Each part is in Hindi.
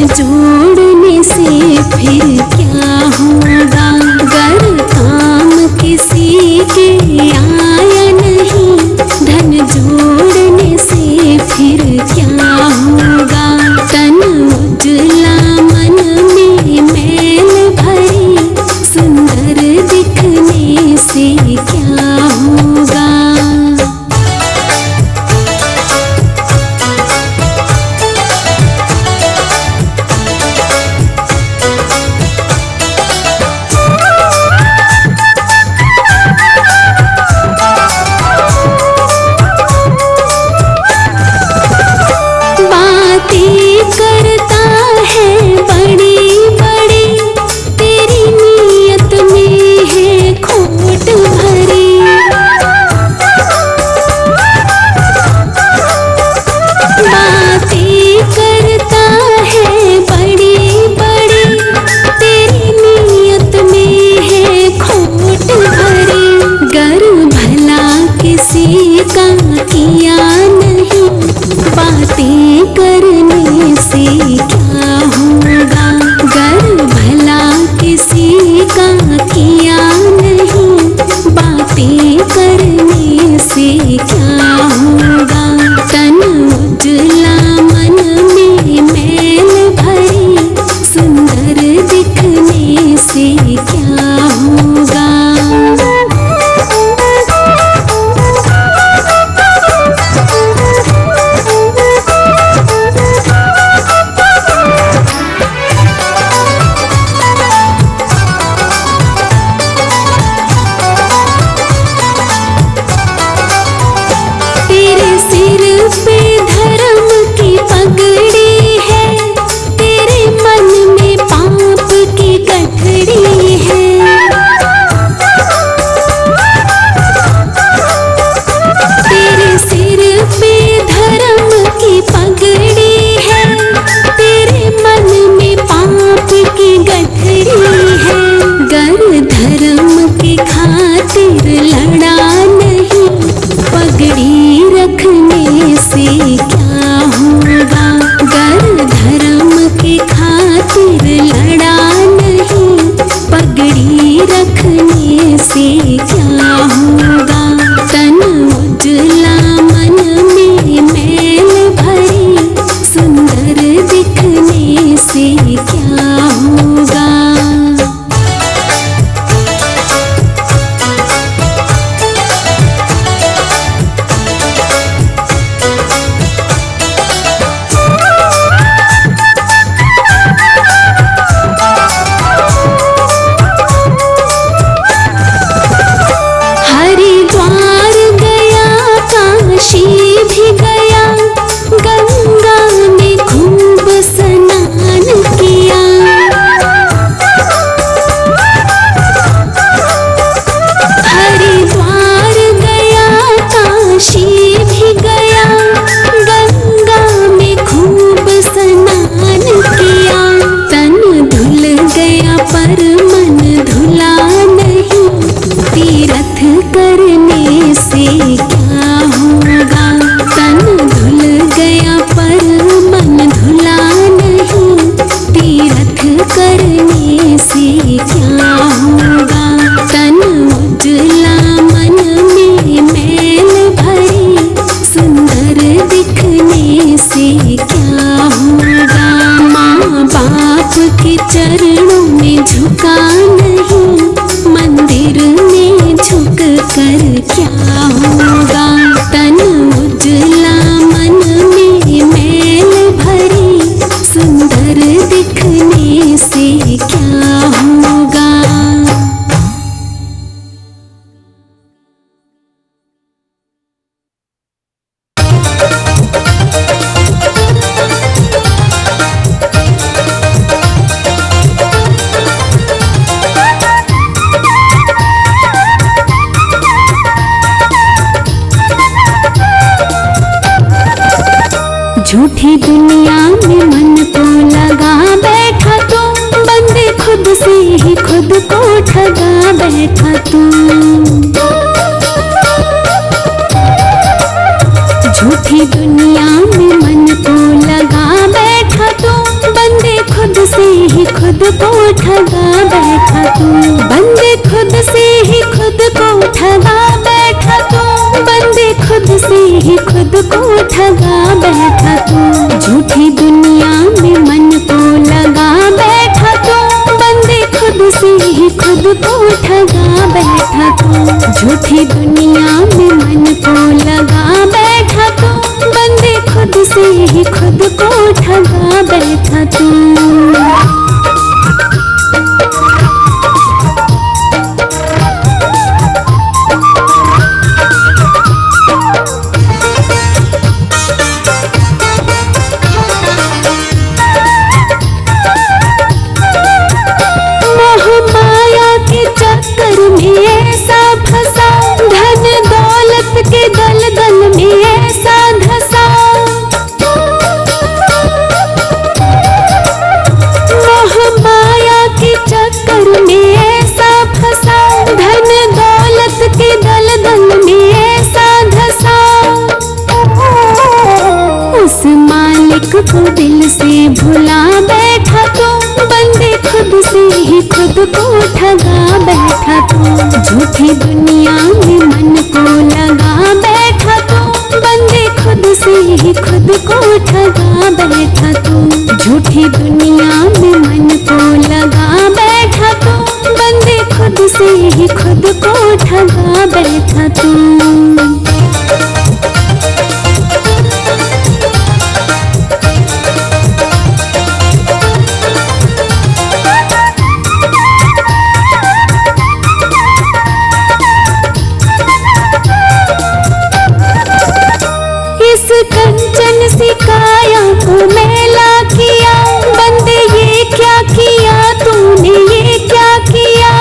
जोड़ने से फिर क्या होगा, गर काम किसी के आया नहीं, धन जोड़ने से फिर क्या होगा। तन उजला मन में मैल भरी, सुंदर दिखने से क्या होगा। करता है बड़ी बड़ी, तेरी नीयत में है खोट भरी। बातें करता है बड़ी बड़ी, तेरी नीयत में है खोट भरी। गर भला किसी का किया नहीं, बातें करने से क्या होगा, गर भला किसी का किया नहीं, बातें करने से क्या होगा। तन उजला मन में मैल भरी, सुंदर दिखने से क्या होगा। तेरे सिर पे धर्म की पगड़ी है, तेरे मन में पाप की गठरी है। तेरे सिर पे धर्म की पगड़ी है, तेरे मन में पाप की गठरी है। गर धर्म की खातिर लड़ा नहीं, पगड़ी रखने से क्या होगा। गर धर्म की खातिर लड़ा नहीं, पगड़ी रखने से क्या होगा। तन उजला मन में मैल भरी, सुंदर दिखने से क्या होगा। हरिद्वार गया, काशी भी गया, गंगा में खूब स्नान किया। खुद को ठगा बैठा तू, बंदे खुद से ही खुद को ठगा बैठा तू, बंदे खुद से ही खुद को ठगा बैठा तू, झूठी दुनिया में मन को लगा बैठा तू, बंदे खुद से ही खुद को ठगा बैठा तू, झूठी दुनिया में मन को लगा बैठा तू, बंदे खुद से ही खुद को ठगा बैठा तू। ऐसा फंसा धन दौलत के दलदल में ऐसा धंसा, मोह माया के चक्कर में ऐसा फंसा, धन दौलत के दलदल में ऐसा धंसा, उस मालिक को दिल से भुला बैठा तो, बंदे खुद से ही खुद को ठगा बैठा तो, झूठी दुनिया में मन को लगा बैठा तो, बंदे खुद से ही खुद को ठगा बैठा तो, झूठी दुनिया में मन को लगा बैठा तो, बंदे खुद से ही खुद को ठगा बैठा तो। कंचन सी काया को मैला किया, बंदे ये क्या किया तूने, ये क्या किया,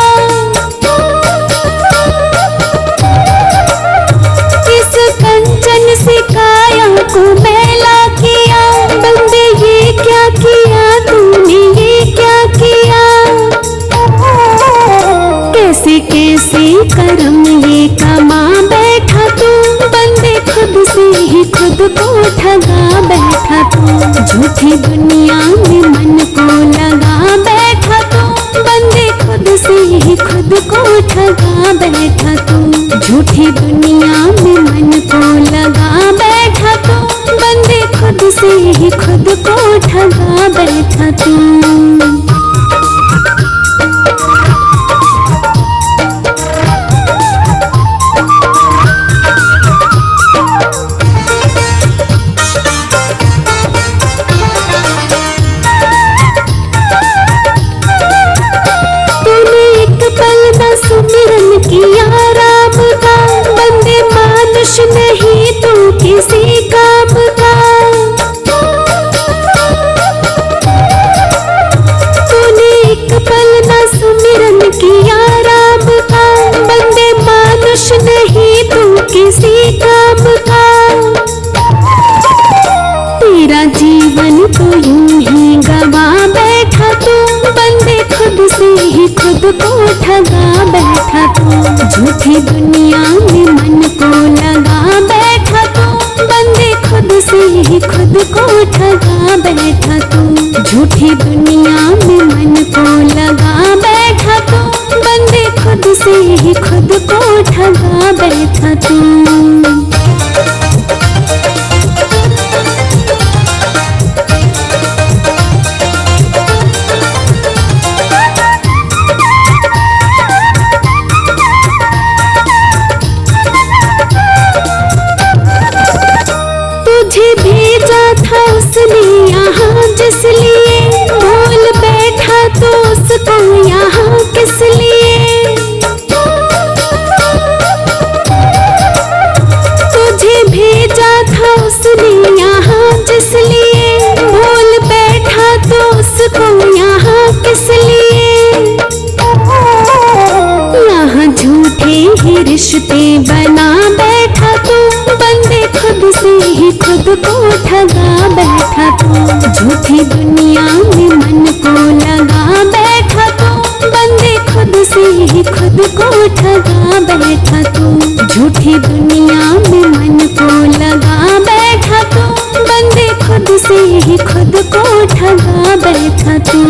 इस कंचन सी काया को मैला किया, बंदे ये क्या किया तूने, ये क्या किया, कैसे कैसे कर्म ये कमा बैठा तू, बंदे खुद से ही खुद को ठगा बैठा तू, झूठी दुनिया में मन को लगा बैठा तू, बंदे खुद से ही खुद को ठगा बैठा तू, झूठी दुनिया में मन को लगा बैठा तू, बंदे खुद से ही खुद को ठगा बैठा तू। सुमिरन किया राम का, बंदे मानुष नहीं तू किसी काम का, तूने एक पल न सुमिरन किया राम का, बंदे मानुष नहीं तू किसी काम का, तेरा जीवन तो यूं ही गवा बैठा तू, बंदे खुद से ही खुद को ठगा बैठा तू, झूठी दुनिया में मन को लगा बैठा तू, बंदे खुद से ही खुद को ठगा बैठा तू, झूठी दुनिया में मन को लगा बैठा तू, बंदे खुद से ही खुद को ठगा बैठा तू। भेजा था उसने यहाँ जिस लिए, भूल बैठा तो उसको यहाँ किस लिए, तुझे भेजा था उसने यहाँ जिस लिए, भूल बैठा तो उसको यहाँ किस लिए, यहाँ झूठे ही रिश्ते बना बैठा तू, बंदे खुद से ही खुद को ठगा बैठा तू, झूठी दुनिया में मन को लगा बैठा तू, बंदे खुद से ही खुद को ठगा बैठा तू, झूठी दुनिया में मन को लगा बैठा तू, बंदे खुद से ही खुद को ठगा बैठा तू।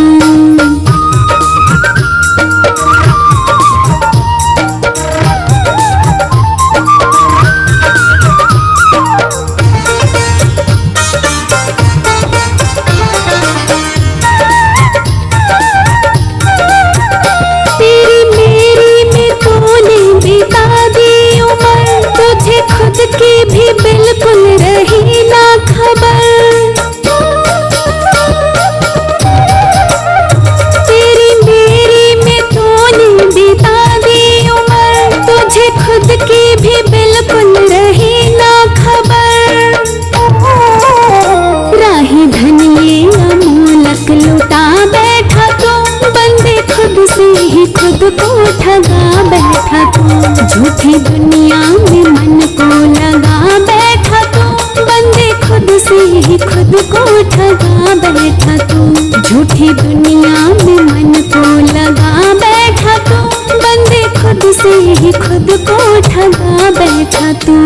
खुद को ठगा बैठा तू। झूठी दुनिया में मन को लगा बैठा तू, बंदे खुद से ही खुद को ठगा बैठा तू। झूठी दुनिया में मन को लगा बैठा तू, बंदे खुद से ही खुद को ठगा बैठा तू।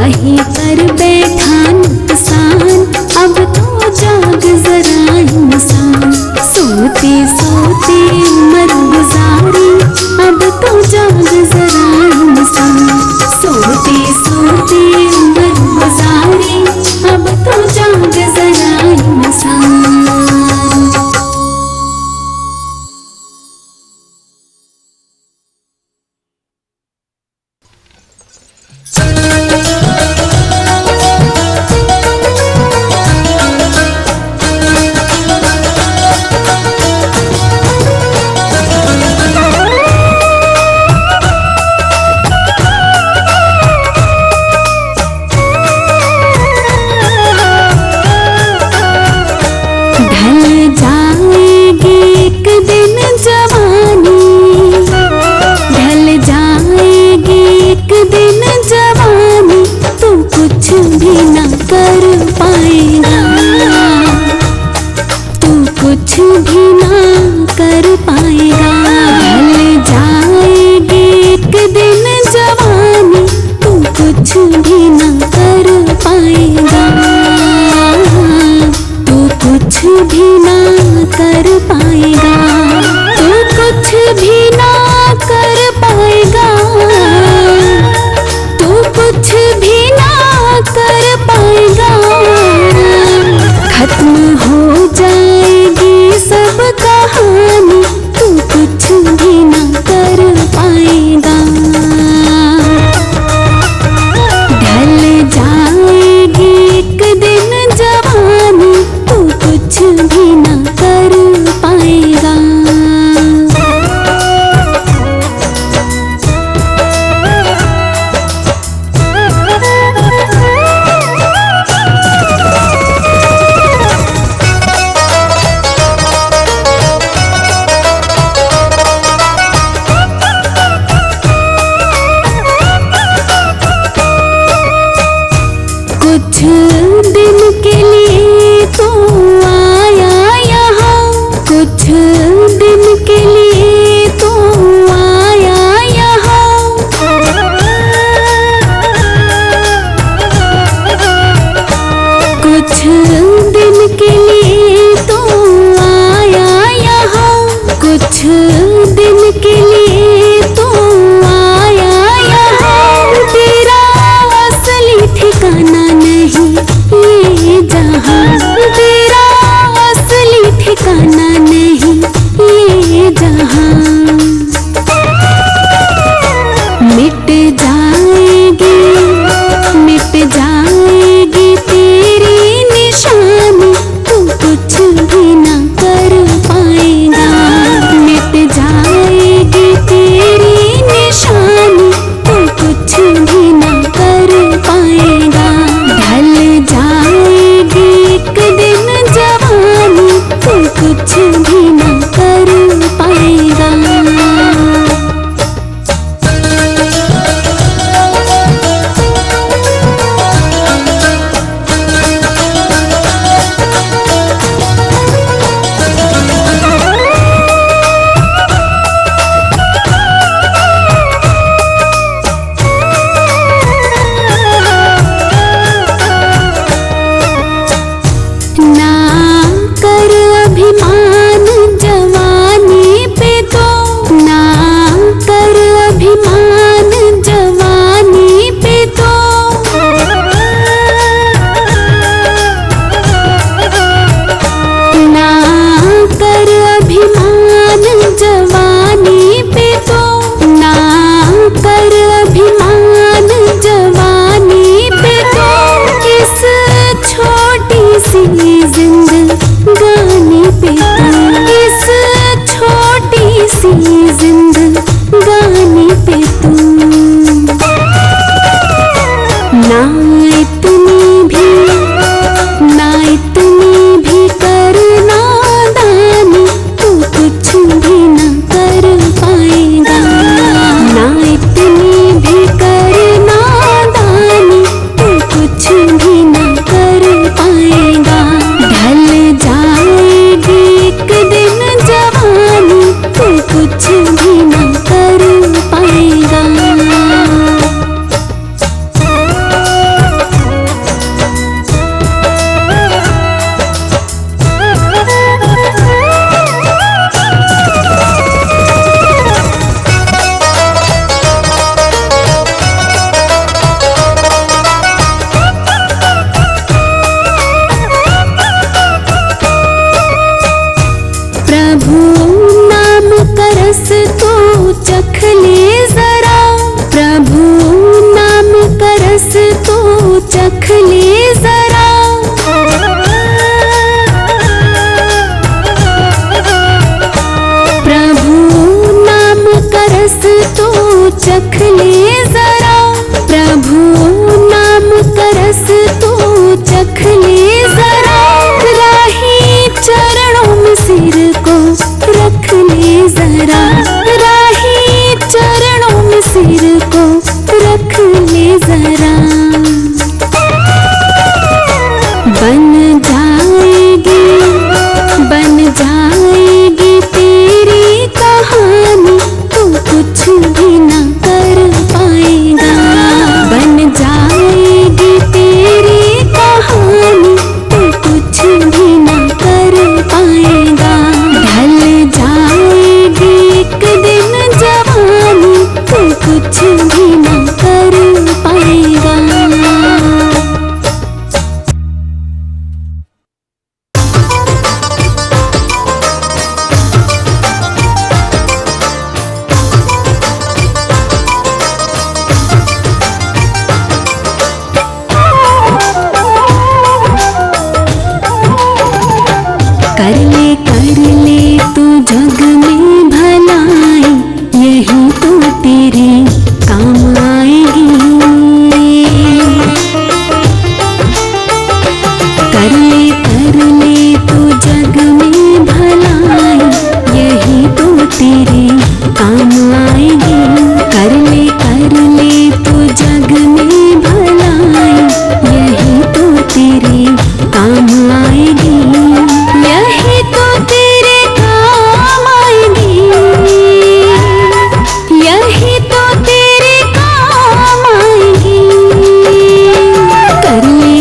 वही कर बैठा नुकसान, अब तो जाग जरा इंसान। सोते सोते उम्र गुजारी, अब तो जाग जरा इंसान। सोते सोते उम्र गुजारी, अब तो जाग जरा इंसान। चख ले जरा। प्रभु नाम का रस तू चख ले जरा। प्रभु नाम का रस तू चख ले जरा। राही चरणों में सिर को रख ले जरा। राही चरणों में सिर को रख ले जरा। बन जाएगी तेरी कहानी, तू कुछ भी ना कर पाएगा। बन जाएगी तेरी कहानी, तू कुछ भी ना कर पाएगा। ढल जाएगी एक दिन जवानी, तू कुछ भी ना कर पाएगा। कर ले तू जग में भलाई, यही तो तेरे काम आएगी। कर ले तू जग में भलाई, यही तो तेरे काम आएगी। कर ले तू जग में भलाई, यही तो तेरे काम आएगी। यही तो तेरे काम आएगी, यही तो तेरे काम आएगी। कर ले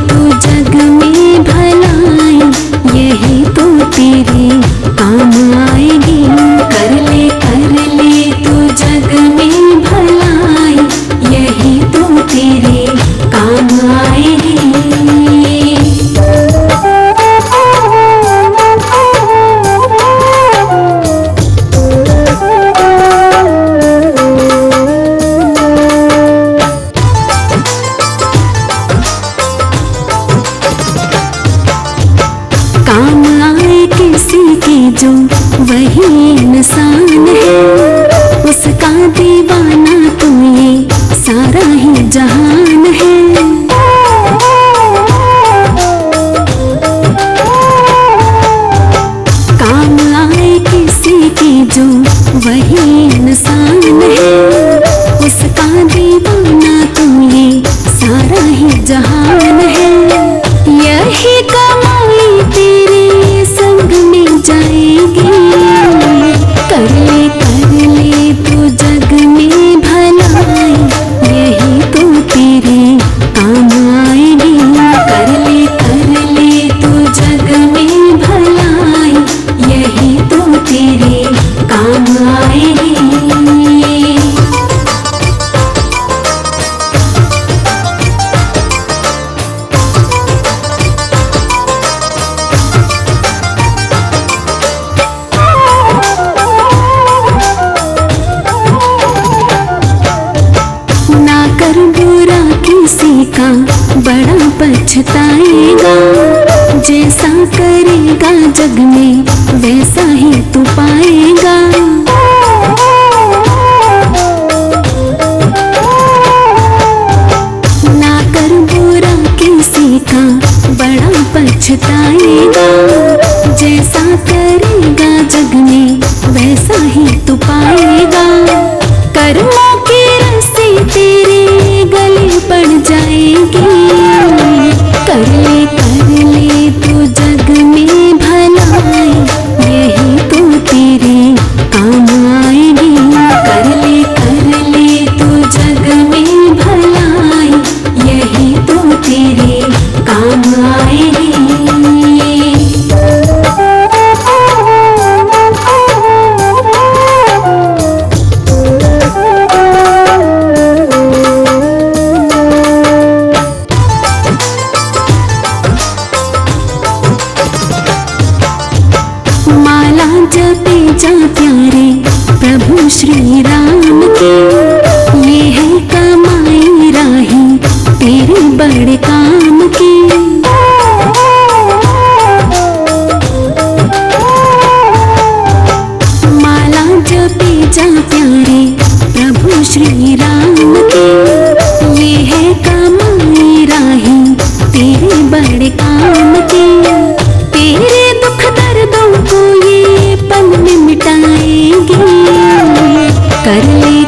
तू जग में भलाई, यही तो तेरे काम आएगी। कर ले तू जग में भलाई, यही तो तेरे काम आएगी। काम आए किसी की जो वही इंसान है, उसका दीवाना तू ये सारा ही जहान है। काम आए किसी की जो वही इंसान है, उसका दीवाना तू ये सारा ही जहान है। यही कमाई तेरे संग में जाएगी। कर ले तू जग में भलाई, यही तो तेरे काम आएगी। कर ले तू जग में भलाई, यही तो तेरे काम आएगी। किसी का बड़ा पछताएगा। जैसा करेगा जग में वैसा ही तू पाएगा। ना कर बुरा किसी का बड़ा पछताएगा। जैसा करेगा जग में वैसा ही तू पाएगा। कर्मों की रस्सी तेरे गले पड़ जाएगी। कर ले तू जग में भलाई, यही तो तेरे काम आएगी। कर ले तू जग में भलाई, यही तो तेरे काम आएगी। जपे जा प्यारे प्रभु श्री राम की, ये है कमाई राही तेरे बड़े काम की। माला जपी जा प्यारे प्रभु श्री राम की, ये है कमाई राही तेरे बड़े काम की। तेरे दुख दर्दों को ये पल में मिटाएगी। कर ले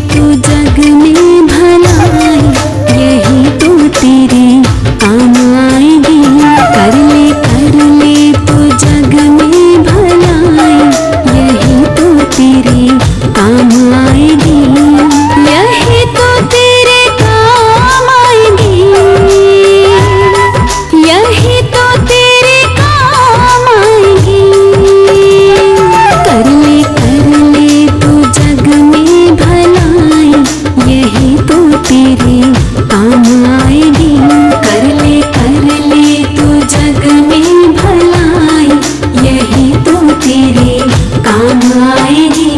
तू जग में भलाई, यही तो तेरे काम आएगी। कर ले तू जग में भलाई, यही तो तेरे काम आएगी। यही तो तेरे काम आएगी। यही तो तेरे काम आएगी। कर ले तू जग में भलाई, यही तो तेरे काम आएगी। कर ले तू जग में भलाई, यही तो तेरे काम आएगी।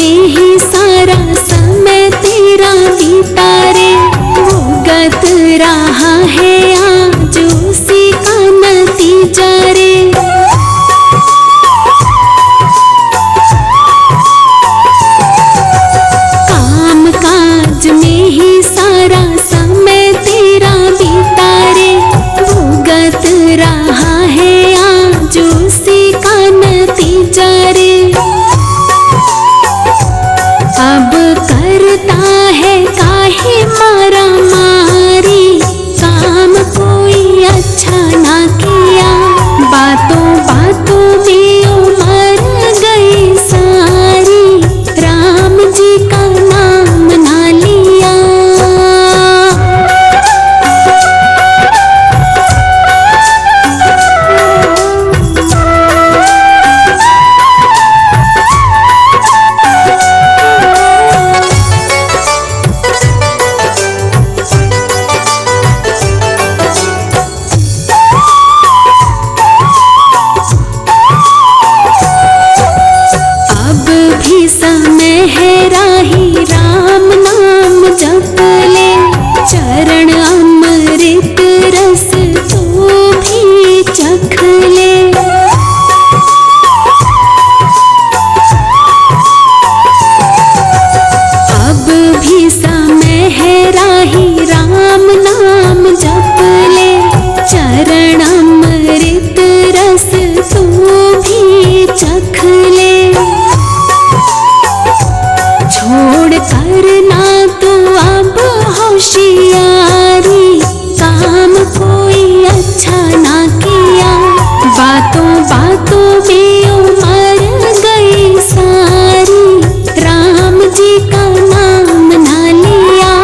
में ही सारा समय तेरा बीता रे, भुगत रहा है आज उसी का नतीजा रे। काम काज में ही सारा समय तेरा बीता रे, भुगत रहा है आज उसी का नतीजा रे। अब करता है काहे मारा मारी, काम कोई अच्छा ना किया, बातों बातों में उमर गई सारी, राम जी का नाम ना लिया। समय है राही राम नाम जप ले, चरण अमृत रस तू भी चख ले। अब भी समय है राही राम नाम जप ले, चरण अमृत रस तू भी चख ले। छोड़ करना तो अब होशियारी, काम कोई अच्छा ना किया, बातों बातों में उमर गई सारी, राम जी का नाम ना लिया।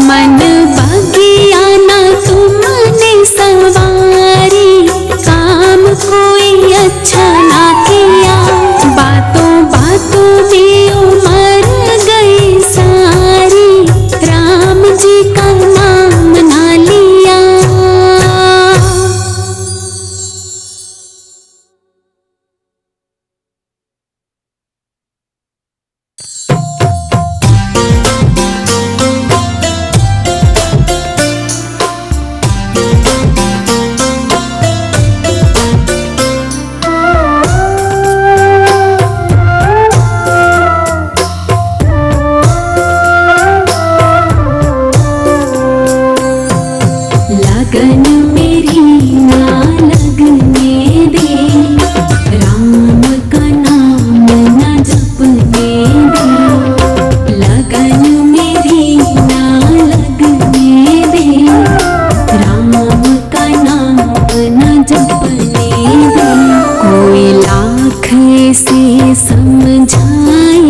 मन बगिया ना तुमने सवारी, काम कोई अच्छा ना किया, बातों बातों में उमर गई सारी, राम जी का नाम ना लिया। लगन मेरी ना लगने दे, राम का नाम ना जपने दे। लगन मेरी ना लगने दे, राम का नाम ना जपने दे। कोई लाख से समझाए,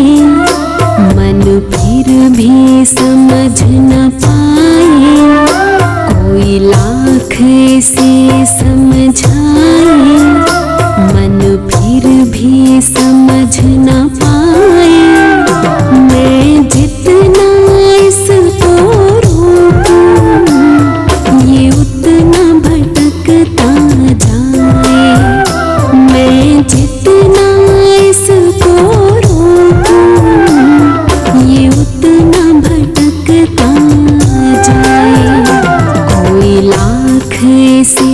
मन फिर भी समझ न पाए। कोई लाख से समझाए, मन फिर भी समझ न पाए। मैं जितना इसको रोकूं, ये उतना भटकता जाए। मैं जितना इसको रोकूं, ये उतना भटकता जाए। कोई लाख से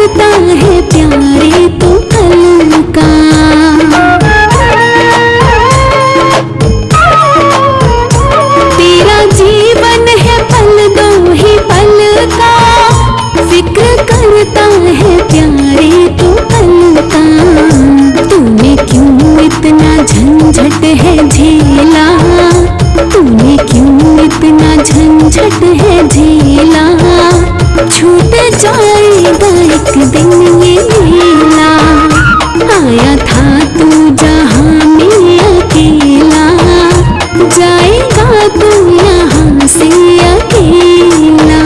करता है प्यारे तू पल का। तेरा जीवन है पल दो ही पल का, फिक्र करता है प्यारे तू पल का। तूने क्यों इतना झंझट है झेला, तूने क्यों इतना झंझट है झेला। छूट जाएगा एक दिन ये मेला, आया था तू जहां में अकेला, जाएगा तू यहाँ से अकेला।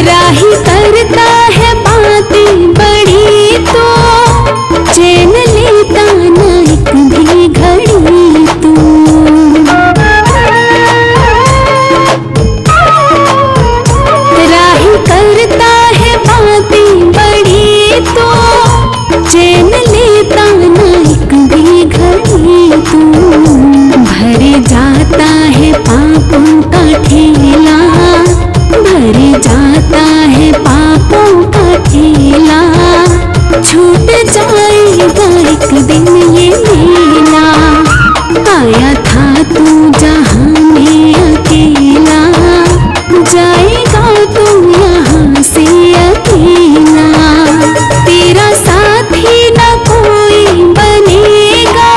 राही करता है बातें बड़ी तो, चैन लेता ना एक भी घड़ी तू। राही करता है बातें बड़ी तो, चैन लेता ना एक भी घड़ी तू। भरे जाता है पापों का ठेला, भरे जाता है पापों का ठेला। छूट जाएगा एक दिन ये मेला, आया था तू जहां में अकेला, जाएगा तू यहाँ से अकेला। तेरा साथी न कोई बनेगा,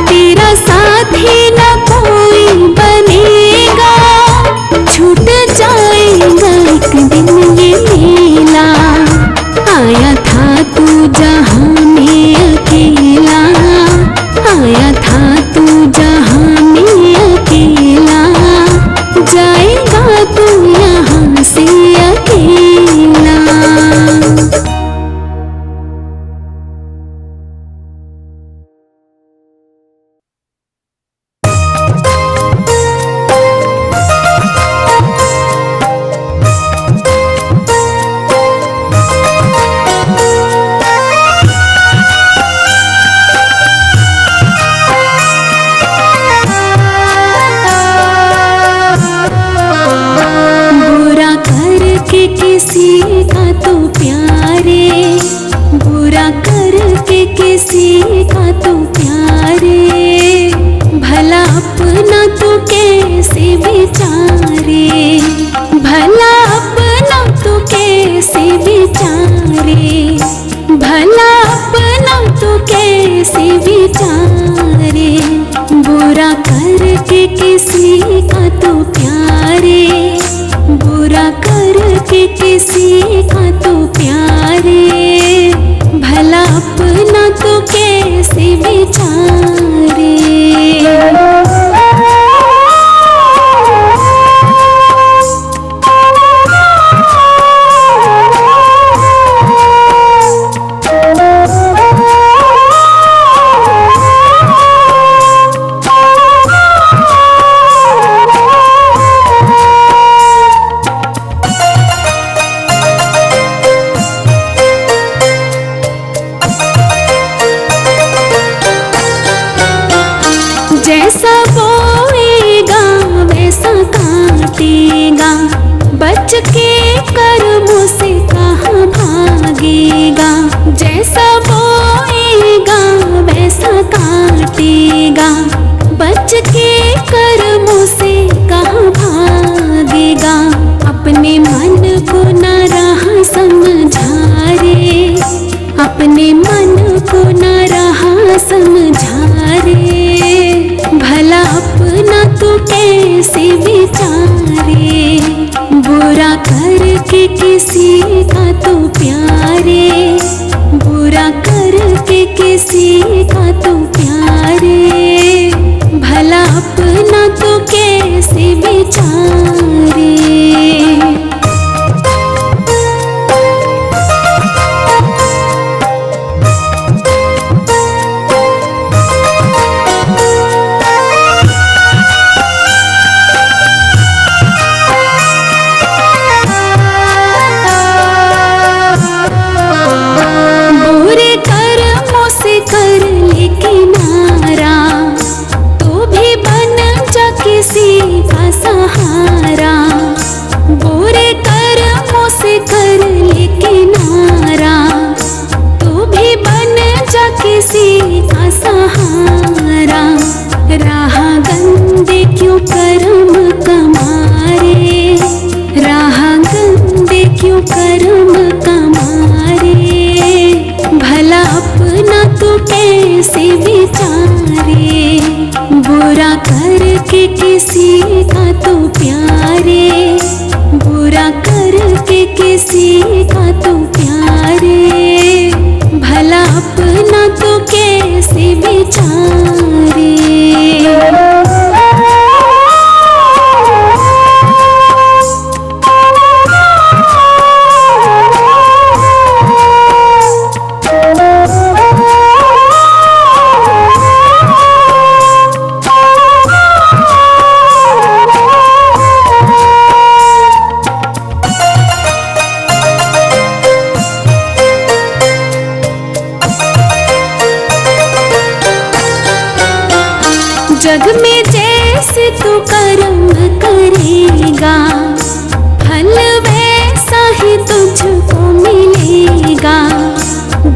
तेरा साथी न कोई बनेगा। छूट जाएगा एक दिन ये मेला, आया था तू जहां में अकेला, आया था तू जहां में अकेला, जाएगा तू यहाँ से अकेला। किसी का तो प्यारे, बुरा करके किसी का तो प्यारे। भला अपना तो कैसे विचारे, भला अपना तो कैसे विचारे, भला अपना तो कैसे विचारे। बुरा करके किसी का तो प्यारे, बुरा करके किसी का तो प्यारे। भला अपना तो कैसे विचारे। जैसा बोएगा वैसा काटेगा, बच के कर्मों से कहाँ भागेगा। जैसा बोएगा वैसा काटेगा, बच के कर्मों से कहाँ भागेगा। अपने मन को न रहा समझा रे, अपने मन को न रहा समझा रे। भला अपना तो कैसे विचारे, बुरा करके किसी का तो प्यारे, बुरा करके किसी का तो प्यारे। भला अपना तो कैसे विचारे। कर्म का मारे, भला अपना तो कैसे विचारे, बुरा करके किसी का तो प्यारे, बुरा करके किसी का तो प्यारे, भला अपना तो कैसे विचारे। जग में जैसे तू कर्म करेगा, फल वैसा ही तुझको मिलेगा।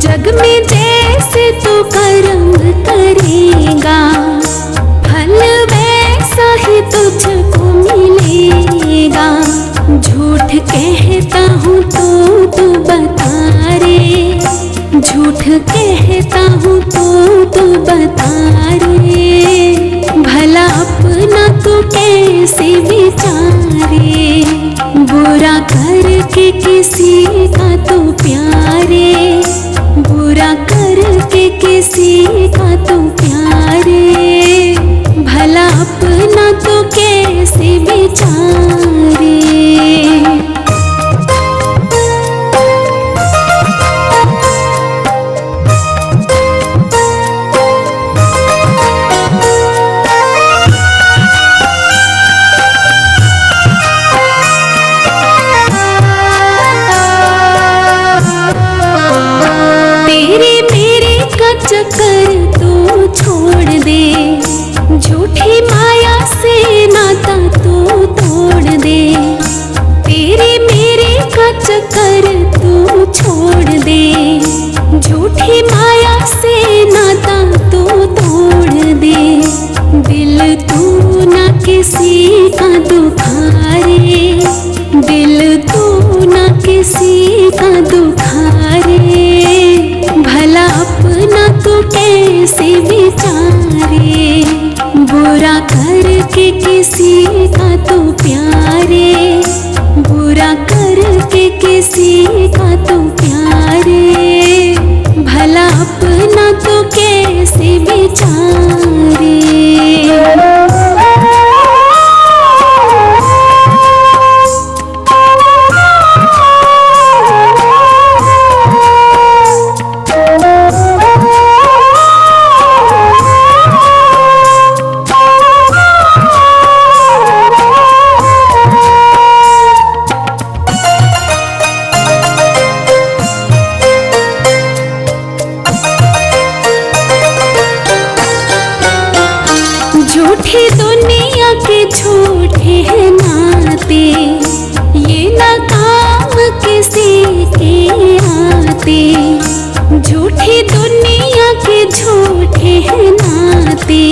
जग में जैसे तू कर्म करेगा, फल वैसा ही तुझको मिलेगा। झूठ कहता हूँ तो तू बता रे, झूठ कहता हूँ तो तू बता रे, भला अपना तो कैसे विचारे, बुरा करके किसी का तो प्यारे, बुरा करके किसी का तो प्यारे, भला अपना तो कैसे विचारे। चक्कर तू छोड़ दे, झूठी माया से नाता तू तोड़ दे। तेरे मेरे का चक्कर तू छोड़ दे, झूठी माया से नाता तू तोड़ दे। दिल तू ना किसी का दुखारे, दिल तू ना किसी का दुखारे, भला अपना तो कैसे विचारे, बुरा करके किसी का तो प्यारे, बुरा करके किसी का तो प्यारे, भला अपना तो कैसे विचारे। झूठी दुनिया के झूठे हैं नाते, ये ना काम किसी के आते। झूठी दुनिया के झूठे हैं नाते,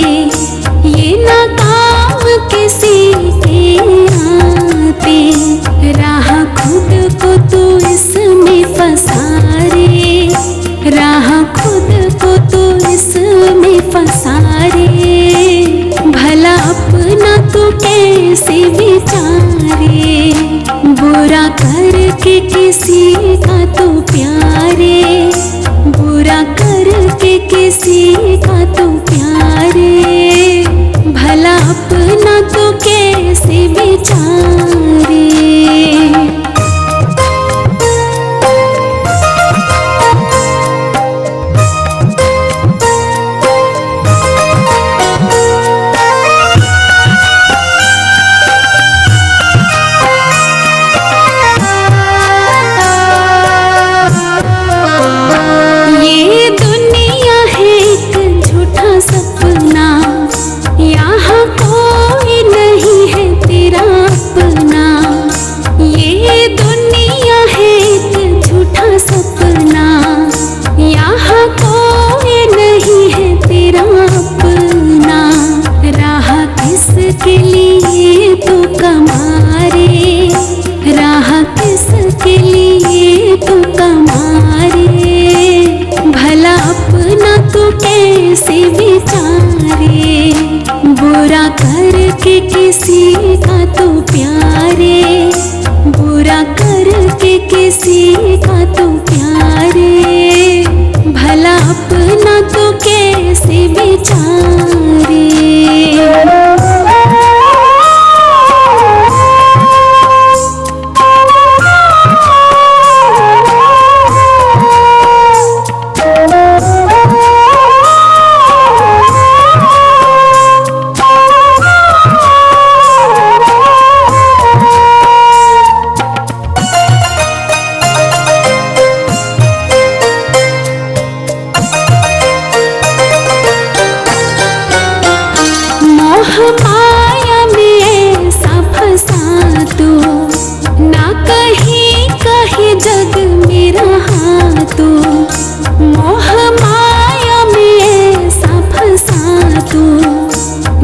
ये ना काम किसी के आते। राह खुद को तो इसमें फंसा रे, राह खुद को तो इसमें फंसा रे, भला अपना तो कैसे विचारे, बुरा करके किसी का तो प्यारे, बुरा करके किसी का तो प्यारे, भला अपना तो कैसे विचारे। किसी का तो प्यारे, बुरा करके किसी का तो प्यारे, भला अपना तो कैसे बेचारे। माया में ऐसा फंसा तू, ना कहीं कहीं जग में रहा तू। मोह माया में ऐसा फंसा तू,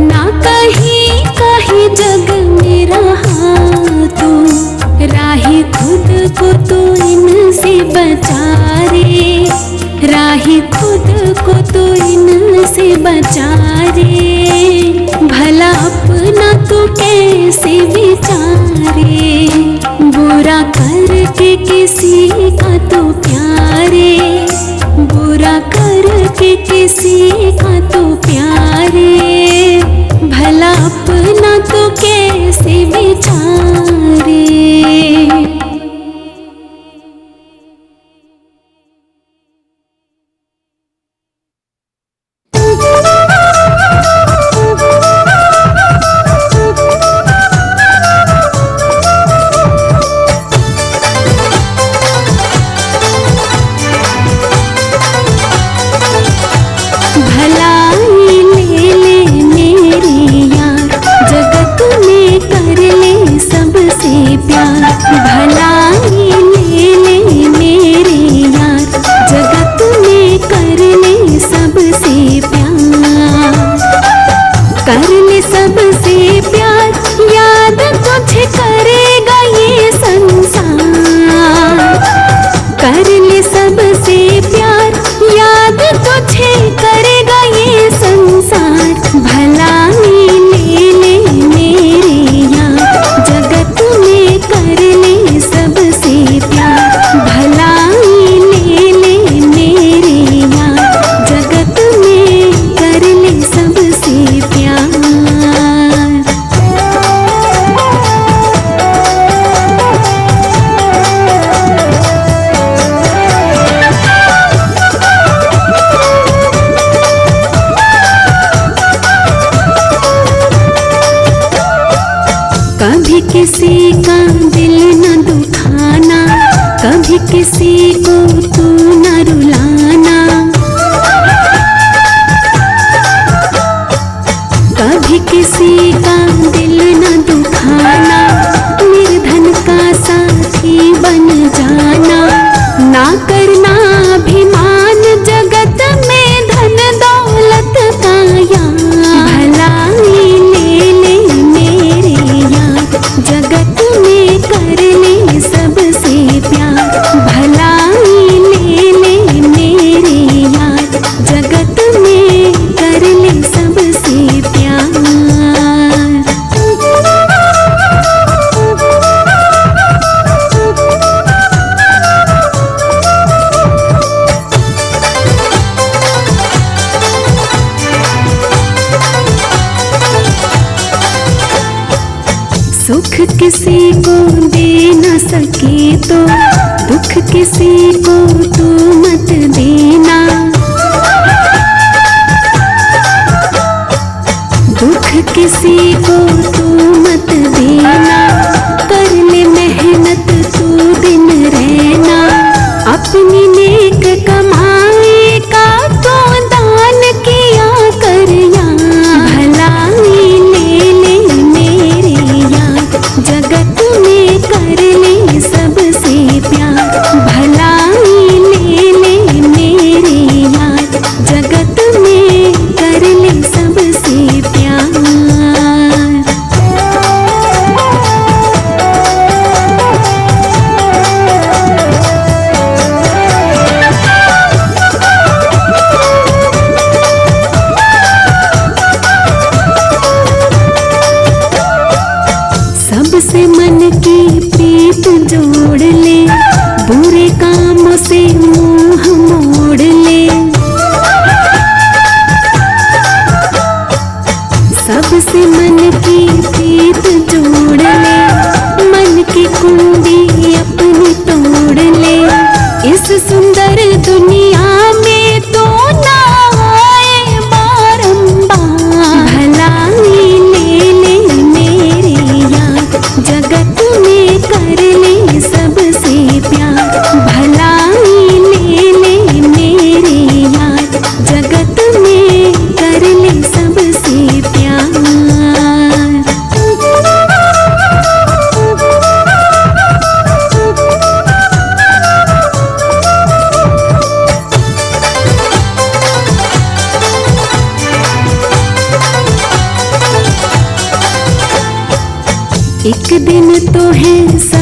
ना कहीं कहीं जग में रहा तू। राही खुद को तो इनसे बचा रे, राही खुद को तो इनसे बचा रे, भला अपना तो कैसे विचारे। बुरा करके किसी का तो प्यारे, बुरा करके किसी का तो प्यारे, भला अपना तो कैसे विचारे। किसी का दिल न दुखाना, कभी किसी को तू न रुलाना, कभी किसी का दिल न दुखाना, निर्धन का साथी बन जाना, ना करना अभिमान जगत में धन दौलत का यार। भलाई ले ले मेरे यार, जगत में कर ले सबसे प्यार। भलाई ले ले मेरे यार, जगत में कर ले सबसे प्यार। सुख किसी को दे न सके तो दुख किसी को तू मत देना, दुख किसी को तू मत देना, कर ले मेहनत तू दिन रहना, अपनी नेक कमाई का तो दान किया कर यार। भलाई ले ले मेरे यार, जगत में कर ले सबसे प्यार। भलाई ले है